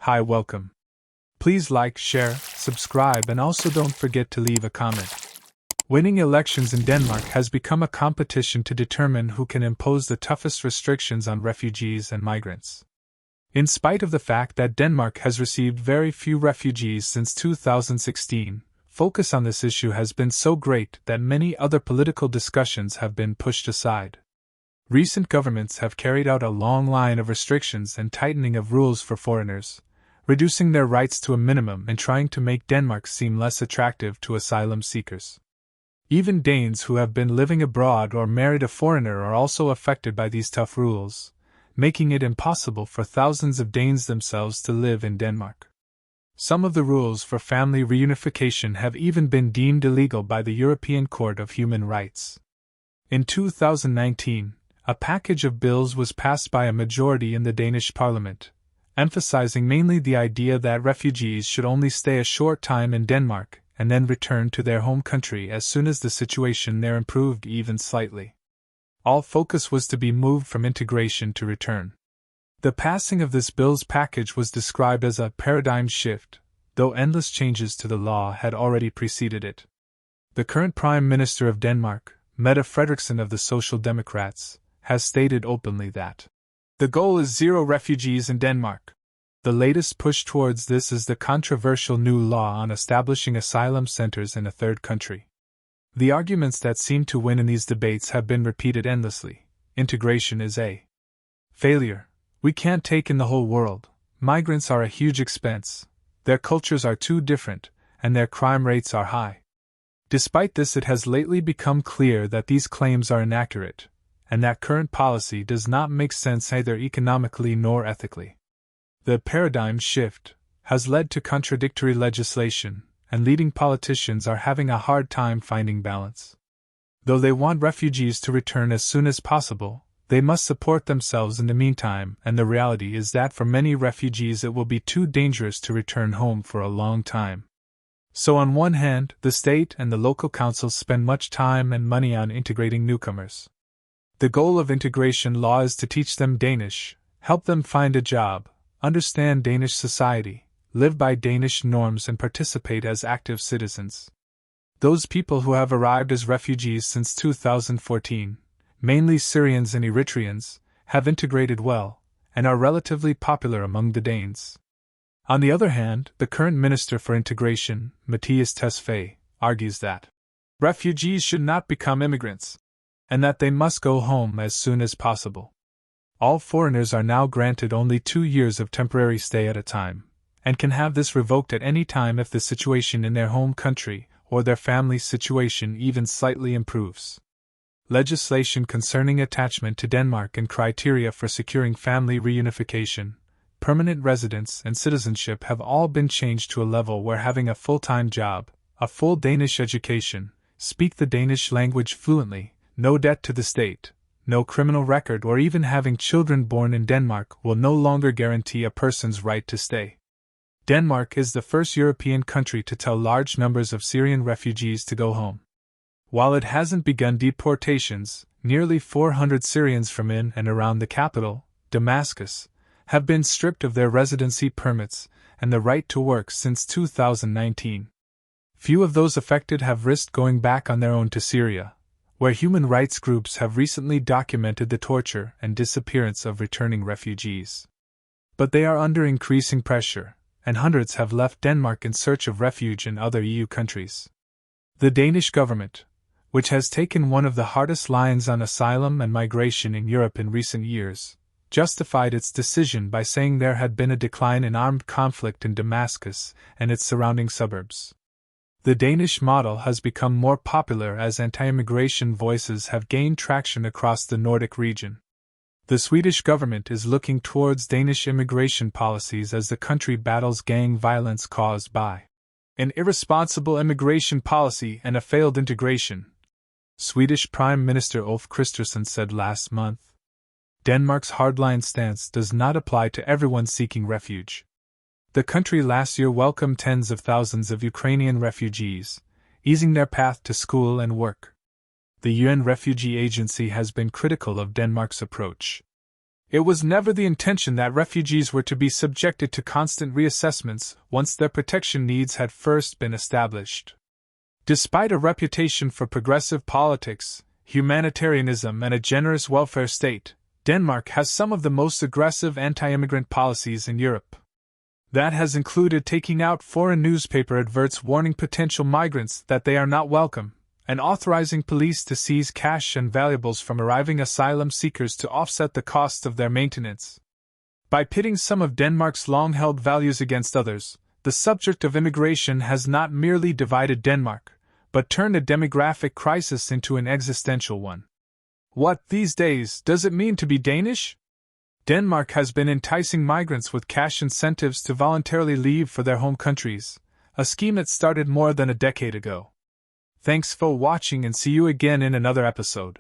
Hi, welcome. Please like, share, subscribe, and also don't forget to leave a comment. Winning elections in Denmark has become a competition to determine who can impose the toughest restrictions on refugees and migrants. In spite of the fact that Denmark has received very few refugees since 2016, focus on this issue has been so great that many other political discussions have been pushed aside. Recent governments have carried out a long line of restrictions and tightening of rules for foreigners, reducing their rights to a minimum and trying to make Denmark seem less attractive to asylum seekers. Even Danes who have been living abroad or married a foreigner are also affected by these tough rules, making it impossible for thousands of Danes themselves to live in Denmark. Some of the rules for family reunification have even been deemed illegal by the European Court of Human Rights. In 2019, a package of bills was passed by a majority in the Danish parliament, emphasizing mainly the idea that refugees should only stay a short time in Denmark and then return to their home country as soon as the situation there improved even slightly. All focus was to be moved from integration to return. The passing of this bill's package was described as a paradigm shift, though endless changes to the law had already preceded it. The current Prime Minister of Denmark, Mette Frederiksen of the Social Democrats, has stated openly that the goal is zero refugees in Denmark. The latest push towards this is the controversial new law on establishing asylum centers in a third country. The arguments that seem to win in these debates have been repeated endlessly. Integration is a failure. We can't take in the whole world. Migrants are a huge expense. Their cultures are too different, and their crime rates are high. Despite this, it has lately become clear that these claims are inaccurate, and that current policy does not make sense either economically nor ethically. The paradigm shift has led to contradictory legislation, and leading politicians are having a hard time finding balance. Though they want refugees to return as soon as possible, they must support themselves in the meantime, and the reality is that for many refugees it will be too dangerous to return home for a long time. So on one hand, the state and the local councils spend much time and money on integrating newcomers. The goal of integration law is to teach them Danish, help them find a job, understand Danish society, live by Danish norms, and participate as active citizens. Those people who have arrived as refugees since 2014, mainly Syrians and Eritreans, have integrated well, and are relatively popular among the Danes. On the other hand, the current Minister for Integration, Mathias Tesfaye, argues that refugees should not become immigrants, and that they must go home as soon as possible. All foreigners are now granted only 2 years of temporary stay at a time, and can have this revoked at any time if the situation in their home country or their family's situation even slightly improves. Legislation concerning attachment to Denmark and criteria for securing family reunification, permanent residence, and citizenship have all been changed to a level where having a full-time job, a full Danish education, speak the Danish language fluently, no debt to the state, no criminal record, or even having children born in Denmark will no longer guarantee a person's right to stay. Denmark is the first European country to tell large numbers of Syrian refugees to go home. While it hasn't begun deportations, nearly 400 Syrians from in and around the capital, Damascus, have been stripped of their residency permits and the right to work since 2019. Few of those affected have risked going back on their own to Syria, where human rights groups have recently documented the torture and disappearance of returning refugees. But they are under increasing pressure, and hundreds have left Denmark in search of refuge in other EU countries. The Danish government, which has taken one of the hardest lines on asylum and migration in Europe in recent years, justified its decision by saying there had been a decline in armed conflict in Damascus and its surrounding suburbs. The Danish model has become more popular as anti-immigration voices have gained traction across the Nordic region. The Swedish government is looking towards Danish immigration policies as the country battles gang violence caused by an irresponsible immigration policy and a failed integration, Swedish Prime Minister Ulf Kristersson said last month. Denmark's hardline stance does not apply to everyone seeking refuge. The country last year welcomed tens of thousands of Ukrainian refugees, easing their path to school and work. The UN Refugee Agency has been critical of Denmark's approach. It was never the intention that refugees were to be subjected to constant reassessments once their protection needs had first been established. Despite a reputation for progressive politics, humanitarianism, and a generous welfare state, Denmark has some of the most aggressive anti-immigrant policies in Europe. That has included taking out foreign newspaper adverts warning potential migrants that they are not welcome, and authorizing police to seize cash and valuables from arriving asylum seekers to offset the cost of their maintenance. By pitting some of Denmark's long-held values against others, the subject of immigration has not merely divided Denmark, but turned a demographic crisis into an existential one. What, these days, does it mean to be Danish? Denmark has been enticing migrants with cash incentives to voluntarily leave for their home countries, a scheme that started more than a decade ago. Thanks for watching and see you again in another episode.